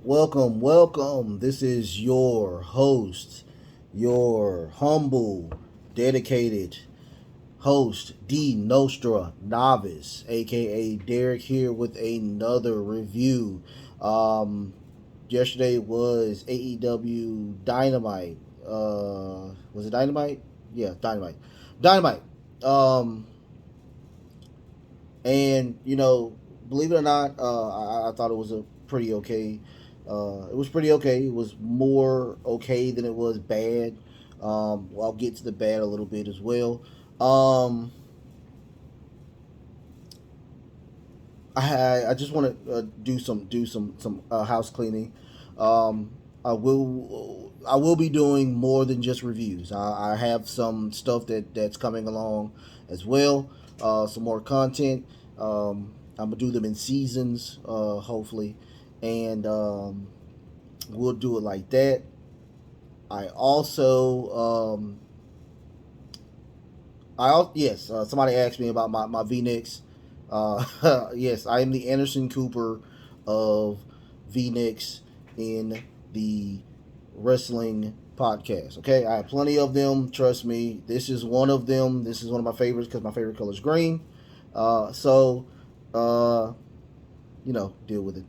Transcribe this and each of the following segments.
Welcome. This is your host, your humble, dedicated host, D Nostra Novice, aka Derek, here with another review. Yesterday was AEW Dynamite. Was it Dynamite? Yeah, Dynamite. Dynamite. Um, and believe it or not, I thought it was a pretty okay. It was pretty okay. It was more okay than it was bad. I'll get to the bad a little bit as well. Um, I just want to do some house cleaning. Um, I will be doing more than just reviews. I have some stuff that's coming along as well. Some more content. I'm gonna do them in seasons, hopefully, and we'll do it like that. I also yes, somebody asked me about my V-Nicks. Yes, I am the Anderson Cooper of V-Nicks in the wrestling podcast. Okay, I have plenty of them. Trust me, this is one of them. This is one of my favorites because my favorite color is green. So, uh, deal with it.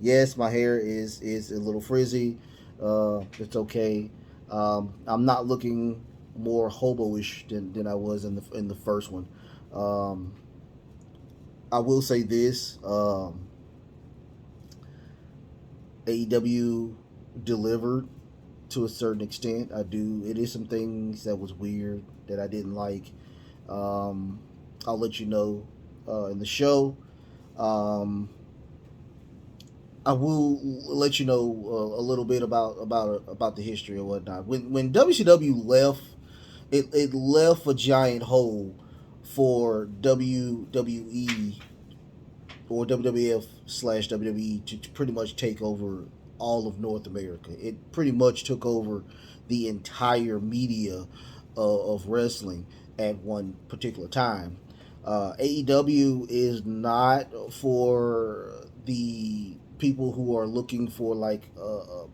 Yes, my hair is a little frizzy. It's okay. I'm not looking more hobo-ish than I was in the first one. Um, I will say this: AEW delivered to a certain extent. I do. It is some things that was weird that I didn't like. Um, I'll let you know in the show. Um, I will let you know a little bit about the history and whatnot. When WCW left, it left a giant hole for WWE or WWF slash WWE to pretty much take over all of North America. It pretty much took over the entire media of wrestling at one particular time. AEW is not for the people who are looking for like a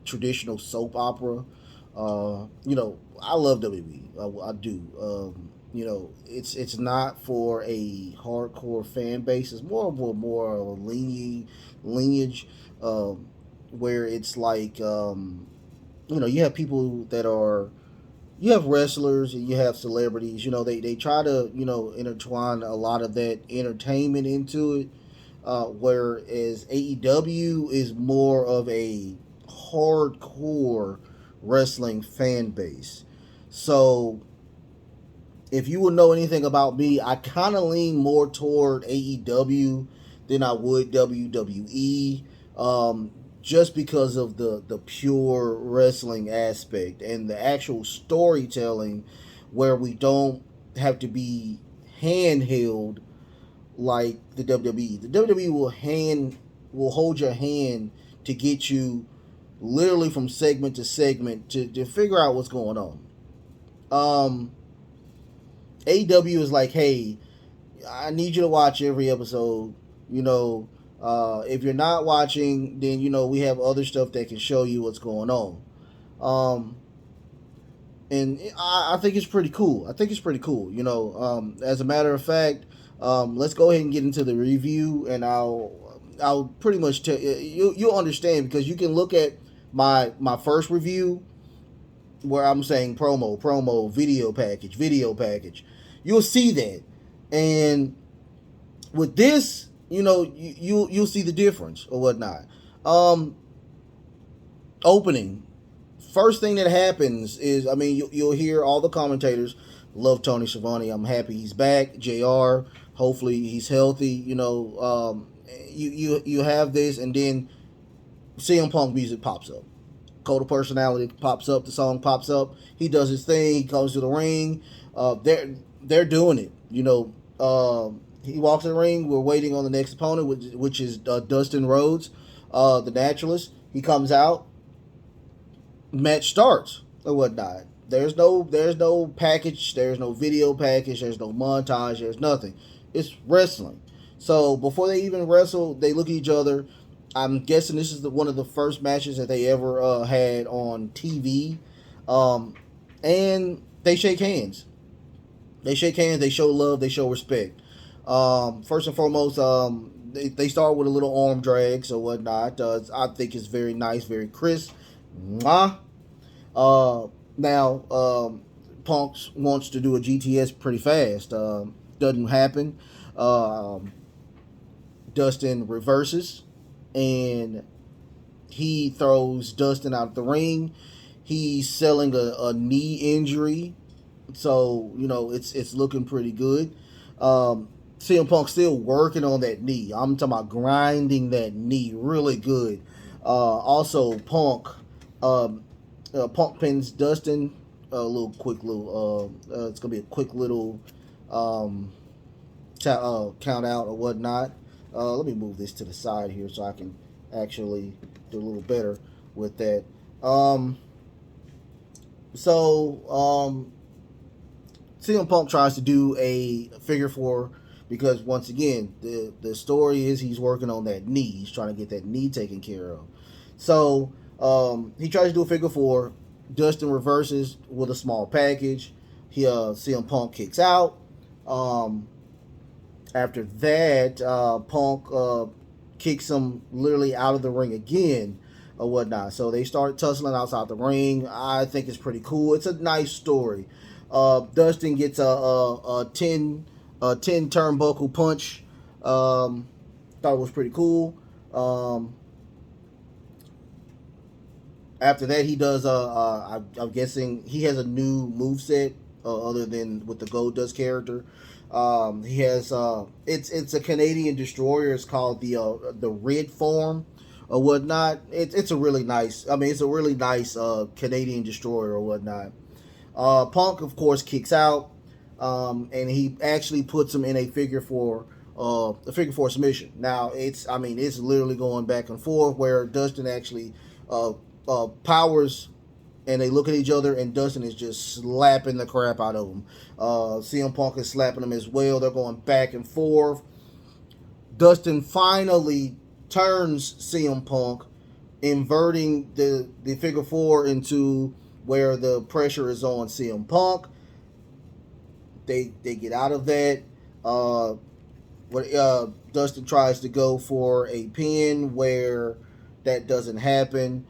traditional soap opera. I love WWE. I do. It's not for a hardcore fan base. It's more of a lineage, where it's like you have people that are you have wrestlers and you have celebrities. They try to intertwine a lot of that entertainment into it. Whereas AEW is more of a hardcore wrestling fan base. So if you would know anything about me, I kind of lean more toward AEW than I would WWE, just because of the pure wrestling aspect and the actual storytelling, where we don't have to be handheld like the WWE. The WWE will hold your hand to get you literally from segment to segment to figure out what's going on. Um, AEW is like, hey, I need you to watch every episode. If you're not watching, then we have other stuff that can show you what's going on. Um, and I think it's pretty cool. I think it's pretty cool. As a matter of fact, let's go ahead and get into the review, and I'll pretty much tell you. You'll understand because you can look at my first review where I'm saying promo, video package. You'll see that, and with this, you'll see the difference or whatnot. Um, Opening. First thing that happens is, you'll hear all the commentators love Tony Schiavone. I'm happy he's back. Jr. Hopefully he's healthy. You have this, and then CM Punk music pops up. Code of Personality pops up. The song pops up. He does his thing. He comes to the ring. They're doing it. He walks in the ring. We're waiting on the next opponent, which is Dustin Rhodes, the Naturalist. He comes out. Match starts or whatnot. There's no package. There's no video package. There's no montage. There's nothing. It's wrestling. So before they even wrestle, they look at each other. I'm guessing this is one of the first matches that they ever had on TV, and they shake hands. They shake hands. They show love. They show respect. First and foremost, they start with a little arm drags or whatnot. I think it's very nice, very crisp. Mwah. Now, Punk wants to do a GTS pretty fast. Doesn't happen. Um, Dustin reverses and he throws Dustin out the ring. He's selling a knee injury, so it's looking pretty good. CM Punk still working on that knee. I'm talking about grinding that knee really good. Also, um, Punk pins Dustin. A little quick little. It's gonna be a quick little um, count out or whatnot. Let me move this to the side here so I can actually do a little better with that. Um, so CM Punk tries to do a figure four because once again the story is he's working on that knee. He's trying to get that knee taken care of. So he tries to do a figure four. Dustin reverses with a small package. CM Punk kicks out. Um, After that, Punk kicks him literally out of the ring again or whatnot. So they start tussling outside the ring. I think it's pretty cool. It's a nice story. Dustin gets a 10 turnbuckle punch. Thought it was pretty cool. After that, he does. I'm guessing he has a new moveset other than with the Goldust character. He has. It's a Canadian destroyer. It's called the Red Form or whatnot. It's a really nice. I mean, it's a really nice Canadian destroyer or whatnot. Punk, of course, kicks out, and he actually puts him in a figure four submission. Now it's literally going back and forth where Dustin actually powers, and they look at each other, and Dustin is just slapping the crap out of him. CM Punk is slapping him as well. They're going back and forth. Dustin finally turns CM Punk, inverting the figure four into where the pressure is on CM Punk. They get out of that. Dustin tries to go for a pin where that doesn't happen.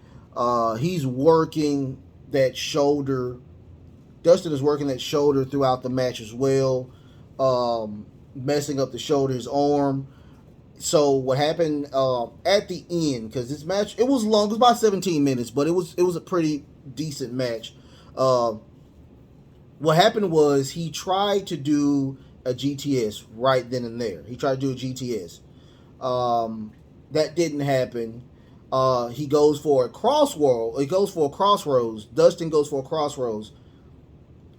He's working that shoulder. Dustin is working that shoulder throughout the match as well, messing up the shoulder's arm. So what happened at the end? Because this match, it was long. It was about 17 minutes, but it was a pretty decent match. What happened was he tried to do a GTS right then and there. He tried to do a GTS. That didn't happen. He goes for a crossroads. Dustin goes for a crossroads.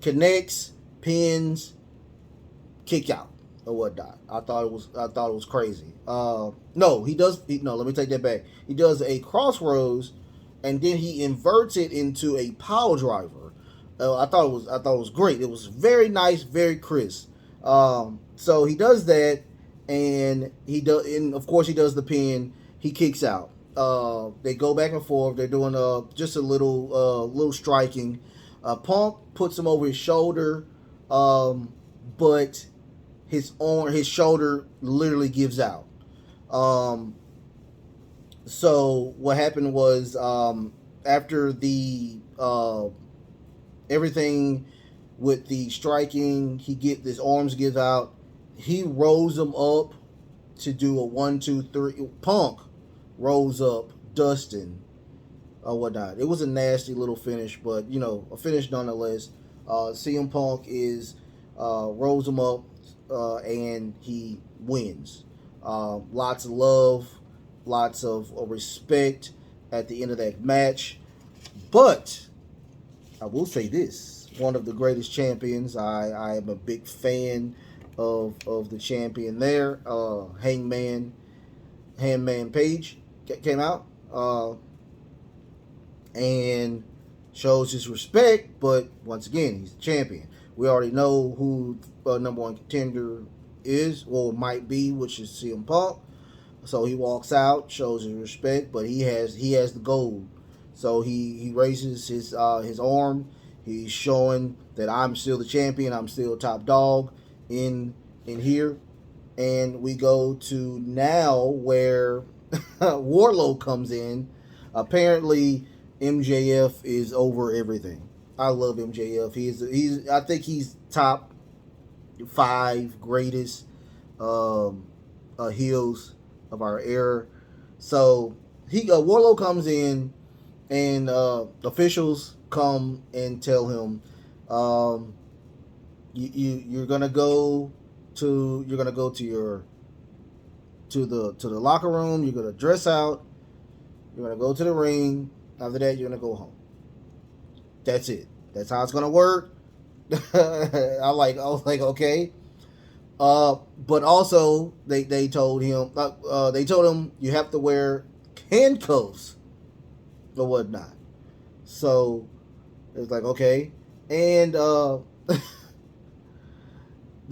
Connects, pins, kick out or whatnot. I thought it was crazy. No, he does. No, let me take that back. He does a crossroads, and then he inverts it into a power driver. I thought it was great. It was very nice, very crisp. So he does that, and of course he does the pin. He kicks out. They go back and forth. They're doing just a little striking. Punk puts him over his shoulder, but his shoulder literally gives out. So what happened was after the everything with the striking, his arms give out. He rolls him up to do a 1, 2, 3. Punk rolls up Dustin or whatnot. It was a nasty little finish, but a finish nonetheless. CM Punk rolls him up and he wins. Lots of love, lots of respect at the end of that match. But I will say this: one of the greatest champions. I am a big fan of the champion there. Hangman Page came out and shows his respect, but once again, he's a champion. We already know who number one contender is, or might be, which is CM Punk. So he walks out, shows his respect, but he has the gold. So he raises his arm. He's showing that I'm still the champion. I'm still top dog in here. And we go to now where Warlow comes in. Apparently, MJF is over everything. I love MJF. He's I think he's top 5 greatest heels of our era. So Warlow comes in, and officials come and tell him, you're gonna go to the locker room. You're gonna dress out. You're gonna go to the ring. After that, you're gonna go home. That's it. That's how it's gonna work. I was like, okay. But also they told him you have to wear handcuffs or whatnot. So it's like, okay, and the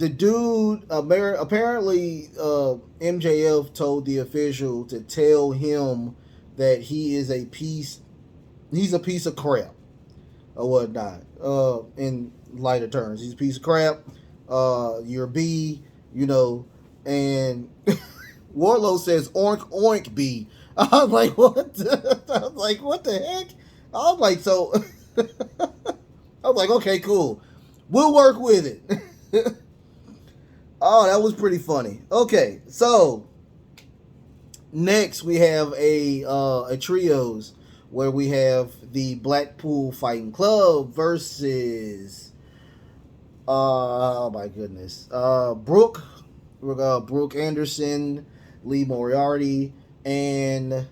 dude apparently MJF told the official to tell him that he's a piece of crap or whatnot. In lighter terms, he's a piece of crap. You're B, and Warlow says oink oink B. I was like, what? I was like, what the heck? I was like, so I was like, okay, cool. We'll work with it. Oh, that was pretty funny. Okay, so next we have a trios where we have the Blackpool Fighting Club versus oh my goodness, Brooke Anderson, Lee Moriarty, and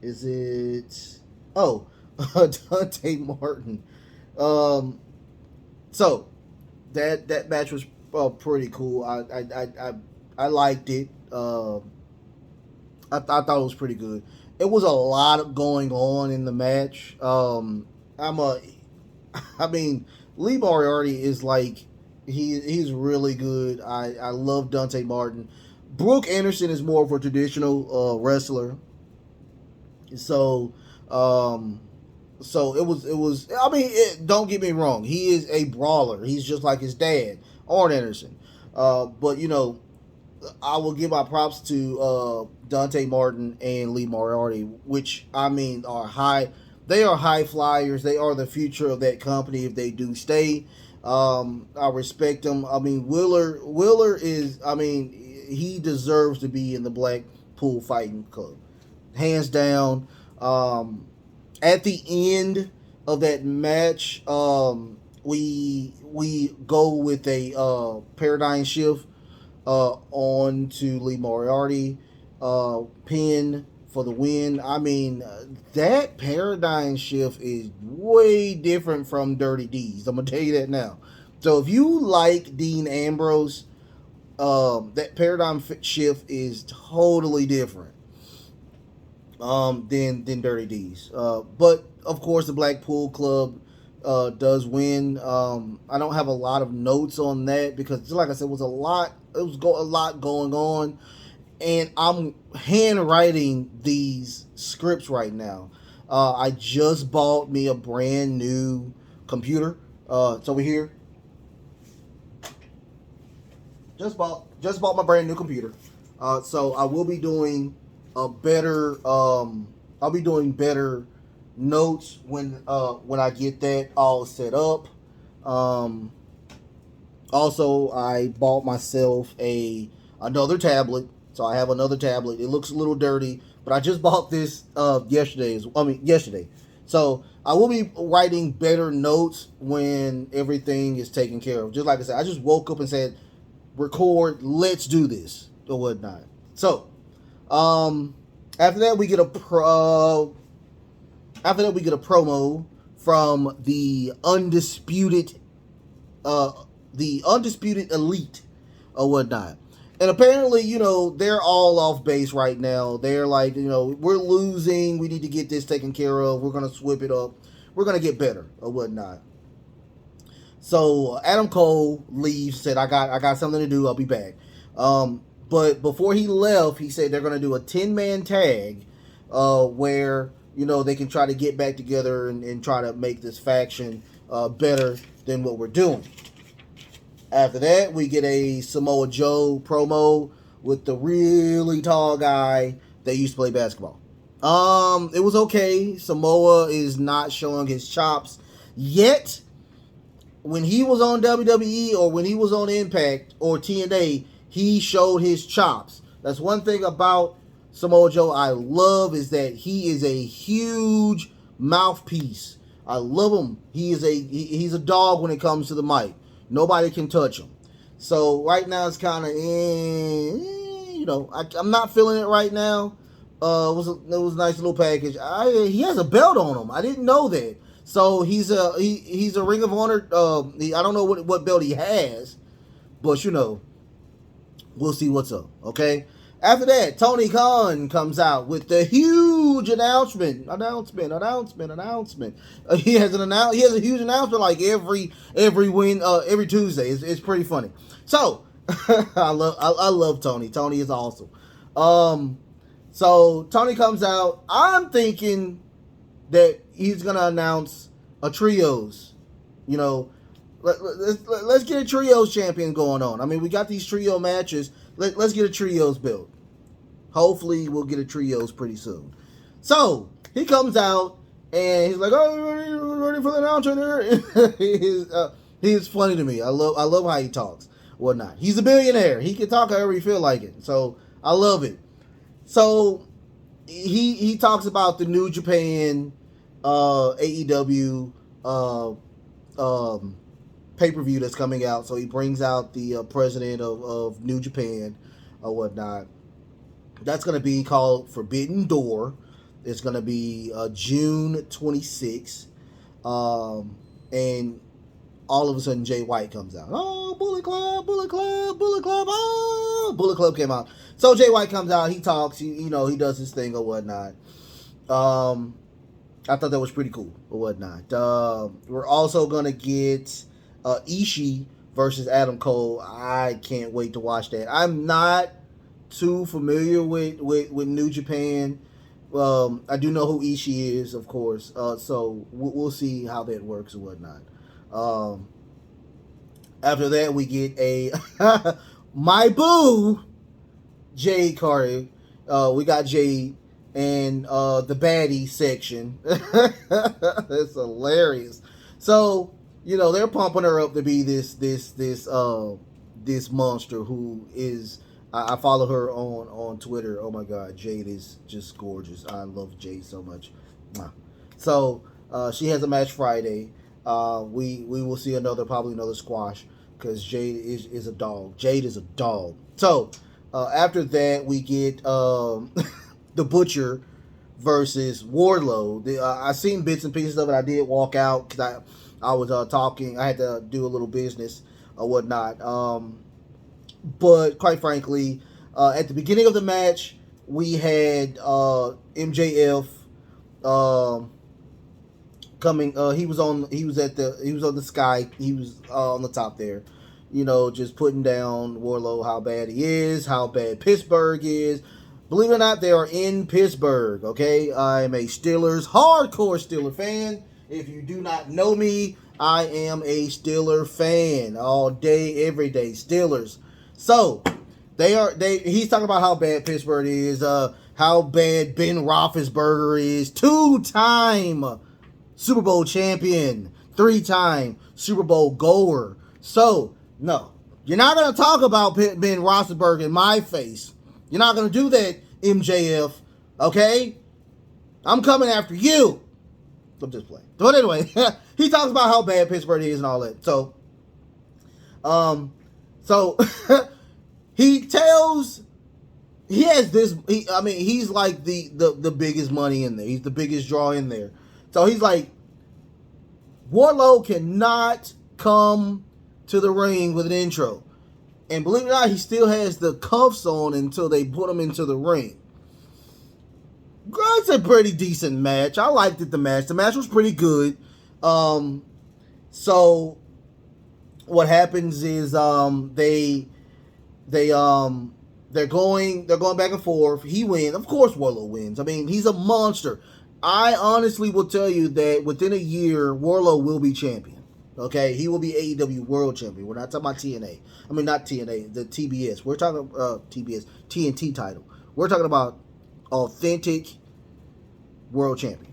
is it Dante Martin. So that match was pretty cool. I liked it. I thought it was pretty good. It was a lot going on in the match. Lee Moriarty is like he's really good. I love Dante Martin. Brooke Anderson is more of a traditional wrestler. So it was. I mean, don't get me wrong. He is a brawler. He's just like his dad, Arn Anderson. But I will give my props to Dante Martin and Lee Moriarty, which I mean are high. They are high flyers. They are the future of that company if they do stay. I respect them. I mean, Wheeler is. I mean, he deserves to be in the Blackpool Fighting Club, hands down. At the end of that match, we go with a paradigm shift on to Lee Moriarty, pin for the win. I mean, that paradigm shift is way different from Dirty D's. I'm gonna tell you that now. So if you like Dean Ambrose, that paradigm shift is totally different than Dirty D's. But of course, the Blackpool Club does win. I don't have a lot of notes on that because, just like I said, it was a lot. It was a lot going on, and I'm handwriting these scripts right now. I just bought me a brand new computer. It's over here. Just bought my brand new computer. So I will be doing a better. I'll be doing better notes when I get that all set up. Also, I bought myself another tablet. So I have another tablet. It looks a little dirty, but I just bought this yesterday. So I will be writing better notes when everything is taken care of. Just like I said, I just woke up and said, record, let's do this, or whatnot. So, after that we get a promo from the undisputed elite or whatnot. And apparently, they're all off base right now. They're like, we're losing. We need to get this taken care of. We're going to swip it up. We're going to get better or whatnot. So Adam Cole leaves, said, I got something to do, I'll be back. But before he left, he said they're going to do a 10-man tag where, they can try to get back together and try to make this faction better than what we're doing. After that, we get a Samoa Joe promo with the really tall guy that used to play basketball. It was okay. Samoa is not showing his chops yet. When he was on WWE or when he was on Impact or TNA, he showed his chops. That's one thing about Samoa Joe I love, is that he is a huge mouthpiece. I love him. He's a dog when it comes to the mic. Nobody can touch him. So right now it's kind of, I'm not feeling it right now. It was a nice little package. He has a belt on him. I didn't know that. So he's a Ring of Honor. I don't know what belt he has, but we'll see what's up. Okay. After that, Tony Khan comes out with the huge announcement. He has a huge announcement like every Tuesday. It's pretty funny. So I love Tony. Tony is awesome. So Tony comes out. I'm thinking that he's gonna announce a trios. Let's get a trios champion going on. I mean, we got these trio matches. Let's get a trios built. Hopefully, we'll get a trios pretty soon. So he comes out and he's like, "Oh, ready for the announcer?" He's funny to me. I love how he talks. Whatnot. He's a billionaire. He can talk however he feel like it. So I love it. So he talks about the New Japan AEW pay-per-view that's coming out. So he brings out the president of New Japan or whatnot. That's going to be called Forbidden Door. It's going to be June 26th. And all of a sudden Jay White comes out. Oh, Bullet Club. Oh, Bullet Club came out. So Jay White comes out. He talks. He does his thing or whatnot. I thought that was pretty cool or whatnot. We're also going to get Ishii versus Adam Cole. I can't wait to watch that. I'm not too familiar with New Japan. I do know who Ishii is, of course. So we'll see how that works or whatnot. After that, we get a my boo, Jade Carter. We got Jade and the baddie section. It's hilarious. So they're pumping her up to be this monster who is. I follow her on Twitter. Oh my God, Jade is just gorgeous. I love Jade so much. So she has a match Friday. We will see probably another squash because Jade is a dog. Jade is a dog. So after that we get the Butcher versus Wardlow. I seen bits and pieces of it. I did walk out because I was talking. I had to do a little business or whatnot. But quite frankly, at the beginning of the match, we had MJF coming. He was on the sky. He was on the top there, just putting down Wardlow, how bad he is, how bad Pittsburgh is. Believe it or not, they are in Pittsburgh. Okay, I'm a hardcore Steeler fan. If you do not know me, I am a Steeler fan all day, every day. Steelers. So he's talking about how bad Pittsburgh is, how bad Ben Roethlisberger is, 2-time Super Bowl champion, 3-time Super Bowl goer. So no, you're not gonna talk about Ben Roethlisberger in my face. You're not gonna do that, MJF. Okay, I'm coming after you. I'm just playing. But anyway, he talks about how bad Pittsburgh is and all that. So he has this. He's like the biggest money in there. He's the biggest draw in there. So he's like, Wardlow cannot come to the ring with an intro, and believe it or not, he still has the cuffs on until they put him into the ring. It's a pretty decent match. I liked it. The match was pretty good. So what happens is they they're going back and forth. He wins. Of course Warlow wins. I mean, he's a monster. I honestly will tell you that within a year, Warlow will be champion. Okay, he will be AEW World Champion. We're not talking about TNA. I mean, not TNA, the TBS. We're talking TBS TNT title. We're talking about authentic World Champion.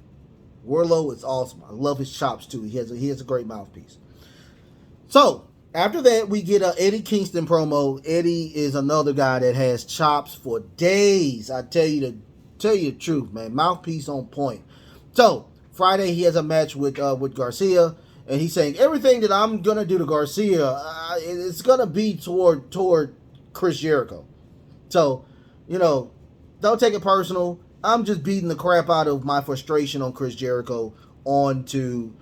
Warlow is awesome. I love his chops too. He has a great mouthpiece. So after that, we get a Eddie Kingston promo. Eddie is another guy that has chops for days. I tell you the truth, man. Mouthpiece on point. So Friday, he has a match with Garcia, and he's saying everything that I'm gonna do to Garcia, it's gonna be toward Chris Jericho. So, you know, don't take it personal. I'm just beating the crap out of my frustration on Chris Jericho onto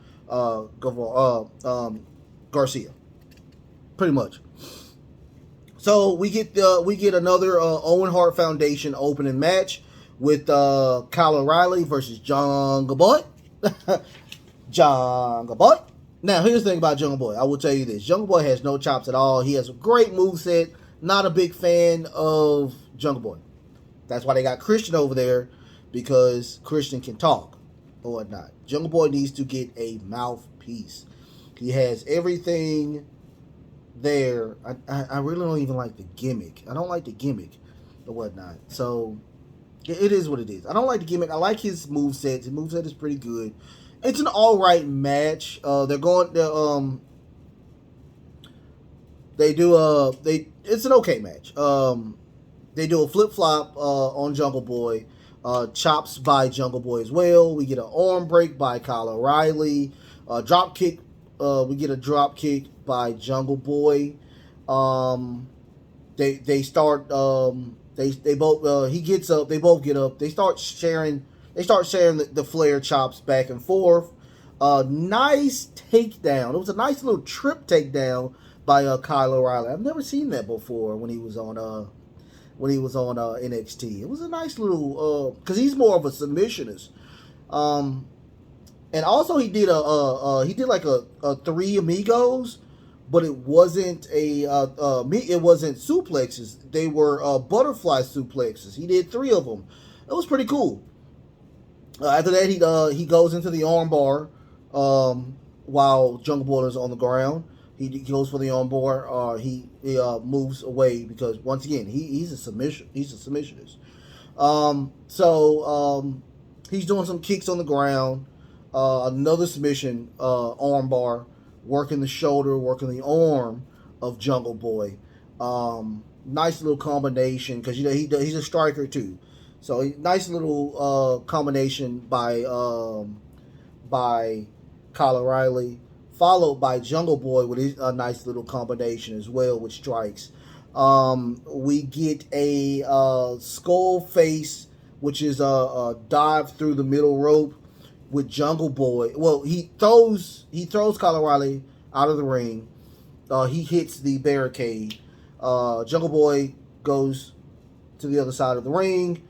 Garcia, pretty much. So we get another Owen Hart Foundation opening match with Kyle O'Reilly versus Jungle Boy. Jungle Boy. Now here's the thing about Jungle Boy. I will tell you this: Jungle Boy has no chops at all. He has a great moveset. Not a big fan of Jungle Boy. That's why they got Christian over there, because Christian can talk or whatnot. Jungle Boy needs to get a mouthpiece. He has everything there. I really don't even like the gimmick. I don't like the gimmick or whatnot. So it is what it is. I don't like the gimmick. I like his moveset. His moveset is pretty good. It's an alright match. It's an okay match. They do a flip flop on Jungle Boy. Chops by Jungle Boy as well. We get an arm break by Kyle O'Reilly. Drop kick. We get a drop kick by Jungle Boy. They start. They both. He gets up. They both get up. They start sharing the flare chops back and forth. Nice takedown. It was a nice little trip takedown by Kyle O'Reilly. I've never seen that before when he was on NXT. It was a nice little because he's more of a submissionist. And also he did like a three amigos, but it wasn't it wasn't suplexes. They were butterfly suplexes. He did three of them. It was pretty cool. After that, he goes into the armbar while Jungle Boy is on the ground. He goes for the armbar. He moves away because once again he's a submission. He's a submissionist. He's doing some kicks on the ground. Another submission armbar, working the shoulder, working the arm of Jungle Boy. Nice little combination because he's a striker too. So nice little combination by Kyle O'Reilly, followed by Jungle Boy with a nice little combination as well with strikes. We get a skull face, which is a dive through the middle rope with Jungle Boy. Well, he throws Kyle O'Reilly out of the ring. He hits the barricade. Jungle Boy goes to the other side of the ring.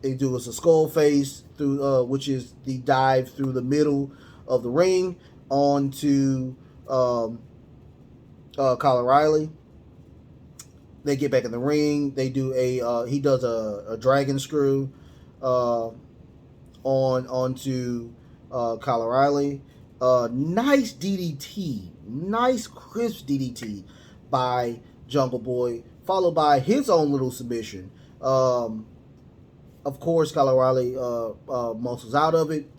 They do us a skull face through, which is the dive through the middle of the ring onto Kyle O'Reilly. They get back in the ring. They do he does a dragon screw onto Kyle O'Reilly. Nice DDT, nice crisp DDT by Jungle Boy, followed by his own little submission. Of course, Kyle O'Reilly muscles out of it.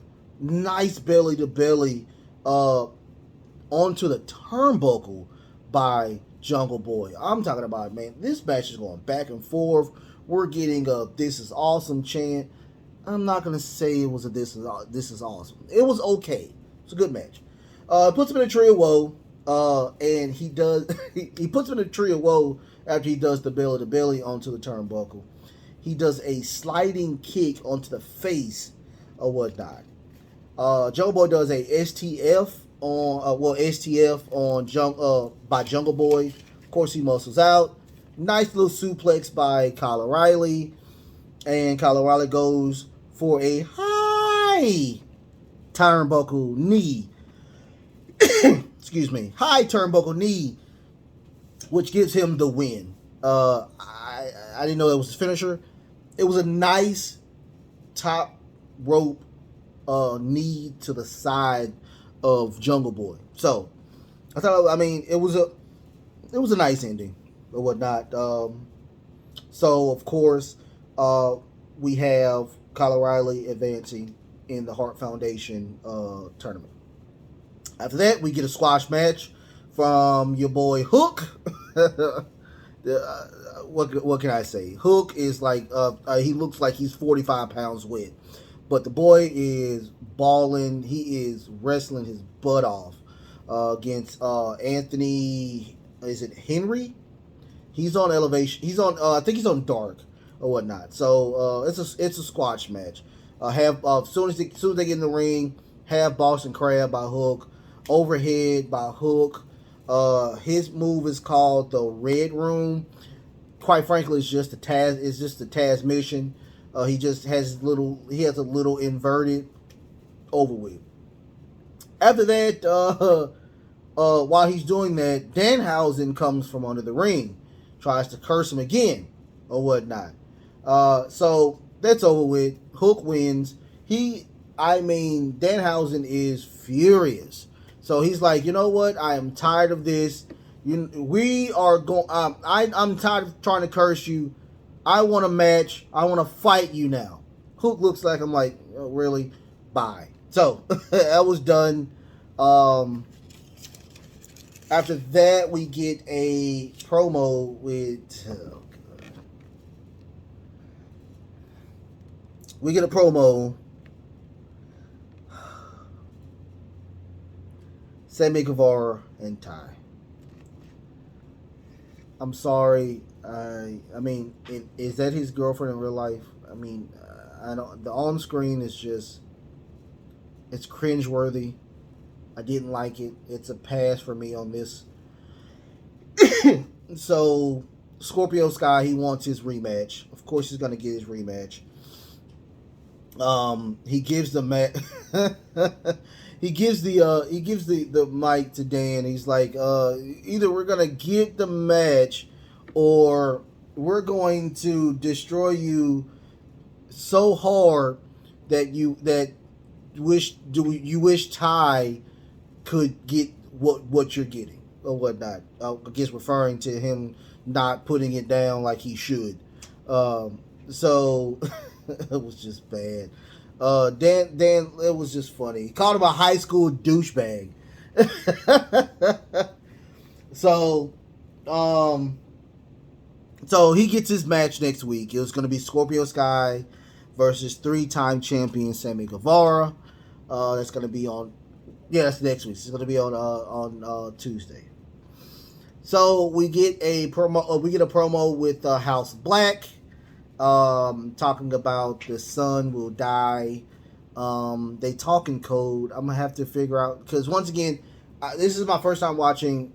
Nice belly to belly onto the turnbuckle by Jungle Boy. I'm talking about, man, this match is going back and forth. We're getting a "This is awesome" chant. I'm not gonna say it was a "This is awesome." It was okay. It's a good match. Puts him in a tree of woe, and he does. he puts him in a tree of woe after he does the belly to belly onto the turnbuckle. He does a sliding kick onto the face or whatnot. Jungle Boy does a STF on by Jungle Boy. Of course, he muscles out. Nice little suplex by Kyle O'Reilly, and Kyle O'Reilly goes for a high turnbuckle knee. high turnbuckle knee, which gives him the win. I didn't know it was his finisher. It was a nice top rope knee to the side of Jungle Boy. So I thought, it was a nice ending or whatnot. So of course, we have Kyle O'Reilly advancing in the Hart Foundation tournament. After that, we get a squash match from your boy Hook. What can I say? Hook is like he looks like he's 45 pounds wet, but the boy is balling. He is wrestling his butt off against Anthony. Is it Henry? He's on Elevation. He's on. I think he's on Dark or whatnot. So it's a squash match. As soon as they get in the ring, have Boston Crab by Hook, overhead by Hook. His move is called the Red Room. Quite frankly, it's just a Taz. It's just a Taz mission. He just has He has a little inverted over with. After that, while he's doing that, Danhausen comes from under the ring, tries to curse him again or whatnot. So that's over with. Hook wins. Danhausen is furious. So he's like, you know what? I am tired of this. We are going. I'm tired of trying to curse you. I want a match. I want to fight you now. Hook looks like I'm like, oh, really? Bye. So that was done. After that, we get a promo with. We get a promo. Sammy Guevara and Ty. I'm sorry. Is that his girlfriend in real life? I don't. The on screen is just. It's cringeworthy. I didn't like it. It's a pass for me on this. So Scorpio Sky, he wants his rematch. Of course, he's gonna get his rematch. He gives the he gives the mic to Dan. He's like, either we're gonna get the match, or we're going to destroy you so hard that you wish Ty could get what you're getting or whatnot. I guess referring to him not putting it down like he should. So it was just bad. Dan, it was just funny. He called him a high school douchebag. So he gets his match next week. It was going to be Scorpio Sky versus 3-time champion Sammy Guevara. That's going to be on. Yeah, that's next week. It's going to be on Tuesday. So we get a promo. We get a promo with House Black, talking about the sun will die. They talk in code. I'm gonna have to figure out, because once again, this is my first time watching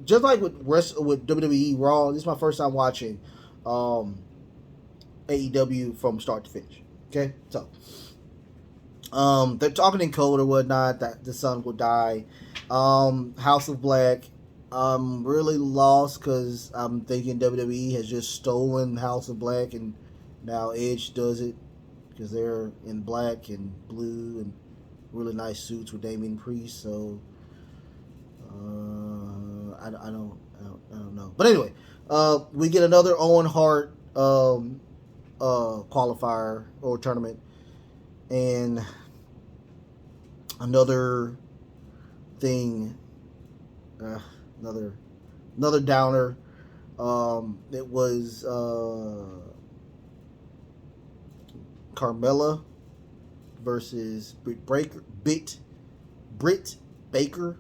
just like with WWE Raw. This is my first time watching AEW from start to finish. Okay, so they're talking in code or whatnot, that the sun will die. House of Black. I'm really lost because I'm thinking WWE has just stolen House of Black, and now Edge does it because they're in black and blue and really nice suits with Damian Priest. So I don't know. But anyway, we get another Owen Hart qualifier or tournament, and another thing. Another downer. It was Carmella versus Britt Baker,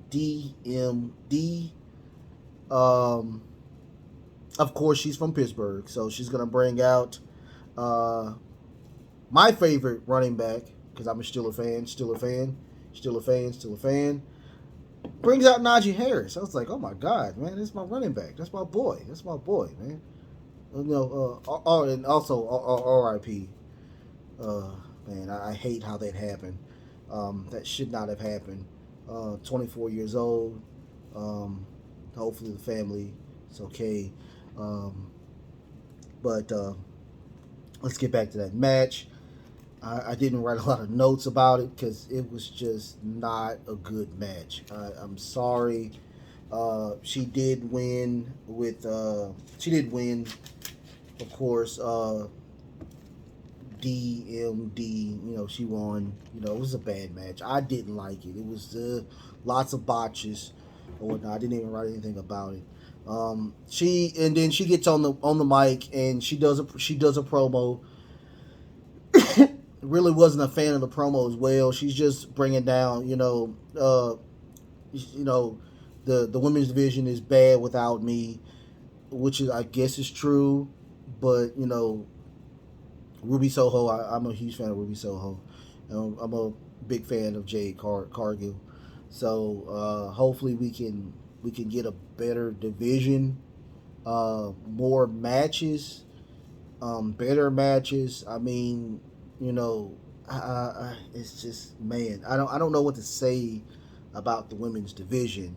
DMD. Of course, she's from Pittsburgh, so she's gonna bring out my favorite running back, because I'm a Steeler fan. Brings out Najee Harris. I was like, oh my God, man, this is my running back. That's my boy, man. And also R.I.P. Man, I hate how that happened. That should not have happened. 24 years old. Um, Hopefully the family is okay. Um, but let's get back to that match. I didn't write a lot of notes about it because it was just not a good match. I'm sorry. She did win with. She did win, of course. DMD. She won. It was a bad match. I didn't like it. It was lots of botches or whatnot. I didn't even write anything about it. She gets on the mic and she does a promo. Really wasn't a fan of the promo as well. She's just bringing down, you know, the women's division is bad without me, which is I guess is true, but Ruby Soho. I'm a huge fan of Ruby Soho. I'm a big fan of Jade Cargill. So hopefully we can get a better division, more matches, better matches. I mean, it's just, man. I don't know what to say about the women's division.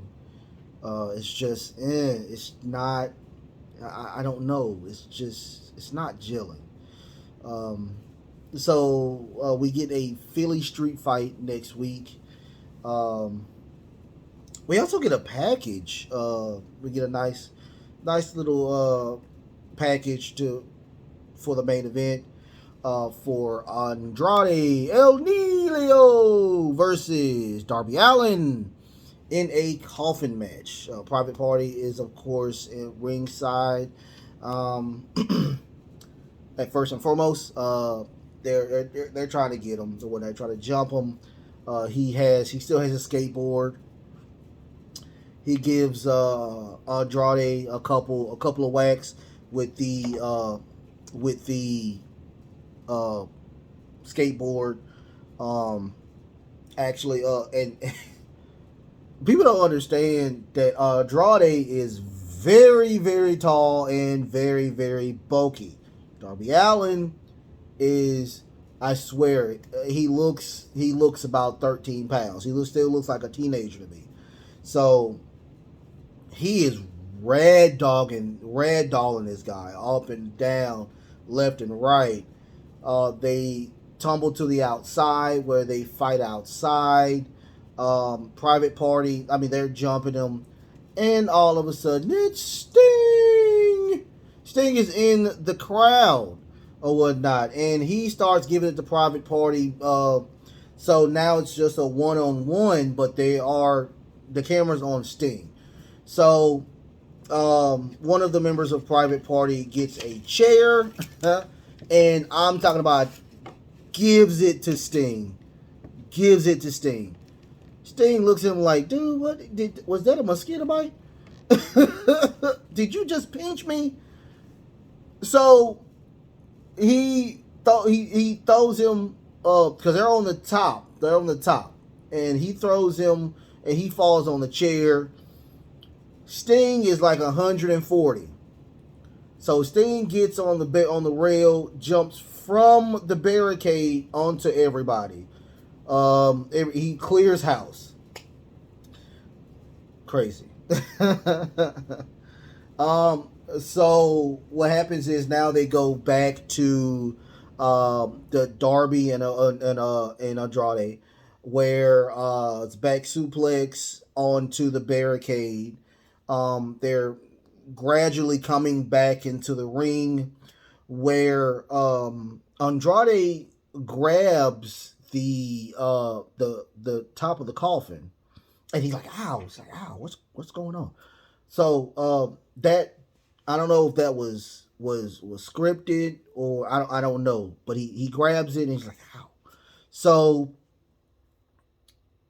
It's just it's not. I don't know. It's not gelling. Um, so we get a Philly street fight next week. Um, we also get a package. We get a nice little package for the main event. For Andrade El Nilo versus Darby Allin in a coffin match. Private Party is, of course, at ringside. Um, at first and foremost, they're trying to get him. So when they try to jump him, he still has a skateboard. He gives Andrade a couple of whacks with the uh, skateboard. Um, Actually, and people don't understand that Andrade is very, very tall and very, very bulky. Darby Allin is, I swear, he looks about 13 pounds. Still looks like a teenager to me. So he is red dogging this guy up and down, left and right. They tumble to the outside where they fight outside. Private Party, I mean, they're jumping him, and all of a sudden it's Sting. Sting is in the crowd or whatnot, and he starts giving it to Private Party. So now it's just a one-on-one, but the camera's on Sting. So one of the members of Private Party gets a chair, and I'm talking about gives it to Sting. Gives it to Sting. Sting looks at him like, dude, was that a mosquito bite? Did you just pinch me? So he throws him because they're on the top. They're on the top, and he throws him, and he falls on the chair. Sting is like 140. So Sting gets on the rail, jumps from the barricade onto everybody. He clears house. Crazy. So what happens is now they go back to the Darby and Andrade, where it's back suplex onto the barricade. They're gradually coming back into the ring, where Andrade grabs the top of the coffin, and he's like, "Ow!" He's like, "Ow! What's going on?" So that, I don't know if that was scripted, or I don't know, but he grabs it and he's like, "Ow!" So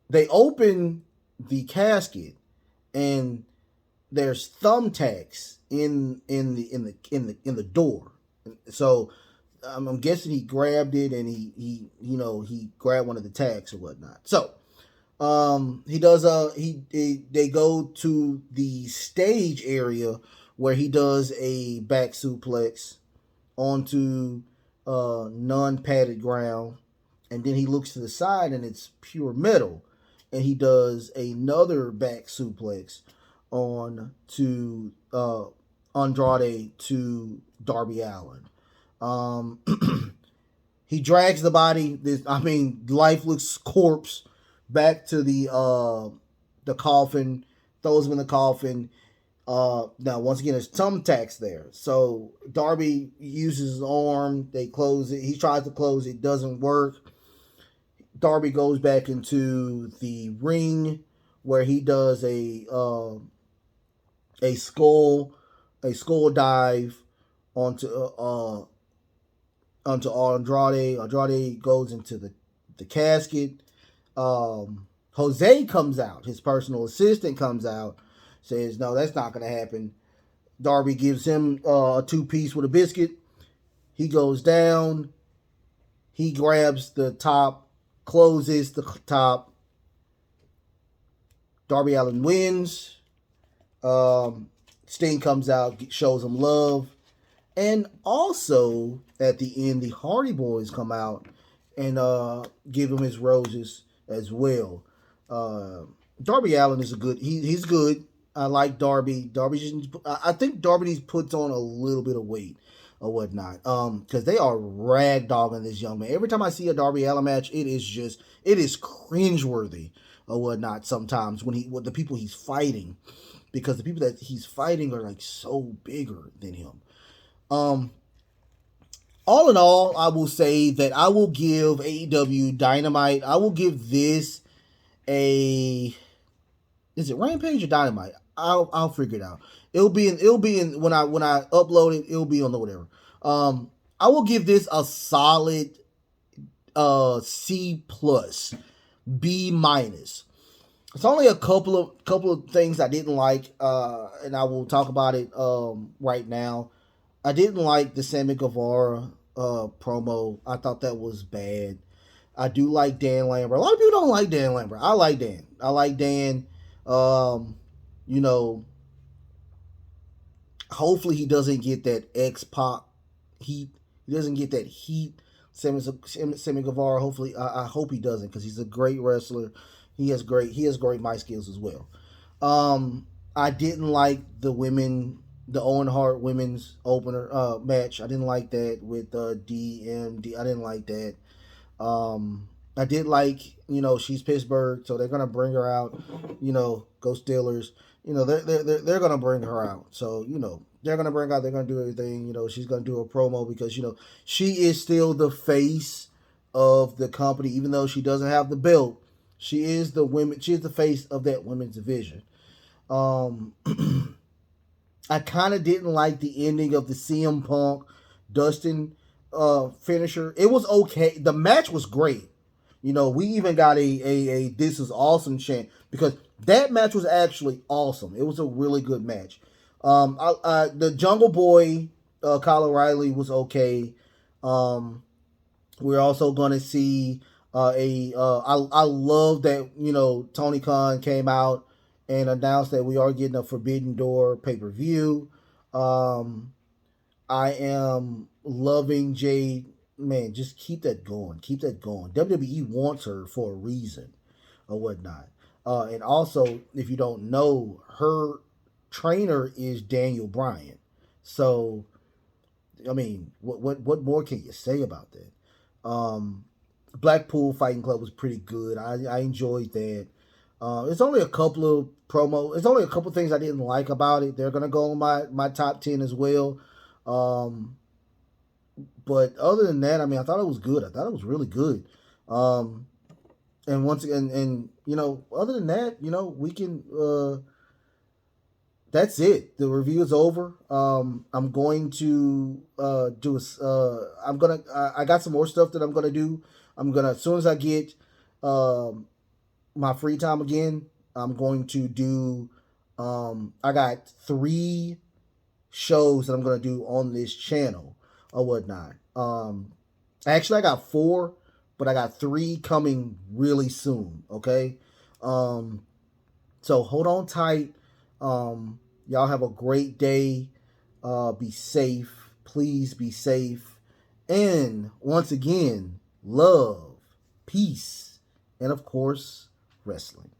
they open the casket, and there's thumbtacks in the door. So I'm guessing he grabbed it, and he grabbed one of the tacks or whatnot. So he does they go to the stage area where he does a back suplex onto non-padded ground, and then he looks to the side and it's pure metal, and he does another back suplex on to Andrade to Darby Allin. Um, he drags the body. Lifeless corpse back to the coffin. Throws him in the coffin. Now, once again, there's thumbtacks there. So Darby uses his arm. They close it. He tries to close it. Doesn't work. Darby goes back into the ring where he does a skull dive onto Andrade. Andrade goes into the casket. Jose comes out. His personal assistant comes out. Says, no, that's not going to happen. Darby gives him a 2-piece with a biscuit. He goes down. He grabs the top, closes the top. Darby Allin wins. Sting comes out, shows him love. And also, at the end, the Hardy Boys come out and give him his roses as well. Darby Allin is he's good. I like Darby. I think Darby puts on a little bit of weight or whatnot. Because they are ragdogging this young man. Every time I see a Darby Allin match, it is cringeworthy or whatnot. Sometimes with the people he's fighting, because the people that he's fighting are like so bigger than him. All in all, I will say that I will give AEW Dynamite. I will give this is it Rampage or Dynamite? I'll figure it out. It'll be in when I upload it. It'll be on the whatever. I will give this a solid C plus, B minus. It's only a couple of things I didn't like, and I will talk about it right now. I didn't like the Sammy Guevara promo. I thought that was bad. I do like Dan Lambert. A lot of people don't like Dan Lambert. I like Dan. Hopefully he doesn't get that X-Pac heat. He doesn't get that heat. Sammy Guevara. Hopefully, I hope he doesn't, because he's a great wrestler. He has great mic skills as well. I didn't like the Owen Hart women's opener match. I didn't like that with DMD. I didn't like that. I did like, she's Pittsburgh, so they're gonna bring her out. Go Steelers. They're gonna bring her out. So they're gonna bring her out. They're gonna do everything. She's gonna do a promo because she is still the face of the company, even though she doesn't have the belt. She is the face of that women's division. I kind of didn't like the ending of the CM Punk Dustin finisher. It was okay. The match was great. We even got a "This is awesome" chant, because that match was actually awesome. It was a really good match. The Jungle Boy Kyle O'Reilly was okay. We're also gonna see I love that Tony Khan came out and announced that we are getting a Forbidden Door pay-per-view. I am loving Jade. Man, just keep that going. Keep that going. WWE wants her for a reason or whatnot. And also, if you don't know, her trainer is Daniel Bryan. So, what more can you say about that? Blackpool Fighting Club was pretty good. I enjoyed that. It's only a couple of promo. It's only a couple of things I didn't like about it. They're gonna go on my top 10 as well. But other than that, I thought it was good. I thought it was really good. And once again, other than that, we can. That's it. The review is over. I'm going to do I got some more stuff that I'm gonna do. As soon as I get my free time again, I'm going to do. I got 3 shows that I'm gonna do on this channel or whatnot. Actually, I got 4, but I got 3 coming really soon. Okay, so hold on tight. Y'all have a great day. Be safe. Please be safe. And once again, love, peace, and of course, Wrestling.